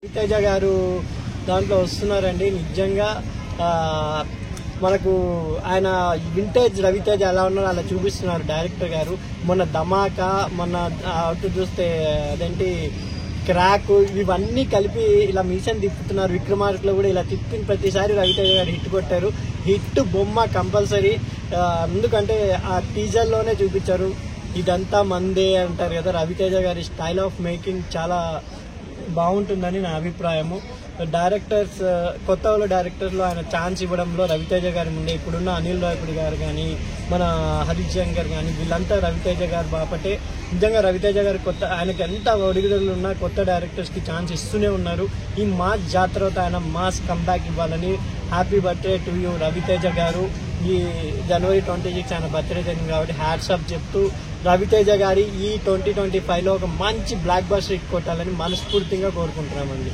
రవితేజ గారు దాంట్లో వస్తున్నారండి. నిజంగా మనకు ఆయన వింటేజ్ రవితేజ ఎలా ఉన్నారో అలా చూపిస్తున్నారు డైరెక్టర్ గారు. మొన్న ధమాకా, మొన్న అటు చూస్తే అదేంటి క్రాక్, ఇవన్నీ కలిపి ఇలా మిషన్ తిప్పుతున్నారు. విక్రమార్కులో కూడా ఇలా తిప్పిన ప్రతిసారి రవితేజ గారు హిట్ కొట్టారు. హిట్ బొమ్మ కంపల్సరీ. ఎందుకంటే ఆ టీజర్లోనే చూపించారు ఇదంతా మందే అంటారు కదా. రవితేజ గారి స్టైల్ ఆఫ్ మేకింగ్ చాలా బాగుంటుందని నా అభిప్రాయము. డైరెక్టర్స్ కొత్త వాళ్ళ డైరెక్టర్లో ఆయన ఛాన్స్ ఇవ్వడంలో రవితేజ గారి ముందే ఇప్పుడున్న అనిల్ రావిపూడి గారు కానీ, మన హరీష్ శంకర్ కానీ, వీళ్ళంతా రవితేజ గారు బాపటే. నిజంగా రవితేజ గారు ఆయనకి ఎంత ఒడిగుదలు ఉన్నా కొత్త డైరెక్టర్స్కి ఛాన్స్ ఇస్తూనే ఉన్నారు. ఈ మాస్ జాతరతో ఆయన మాస్ కంబ్యాక్ ఇవ్వాలని. Happy birthday to you Ravi Teja గారు. ఈ January 26 ఆయన బర్త్డే జరిగింది కాబట్టి హ్యాట్సాప్ చెప్తూ రవితేజ గారి ఈ 2025లో ఒక మంచి బ్లాక్ బస్టర్ హిట్ కొట్టాలని మనస్ఫూర్తిగా కోరుకుంటున్నామండి.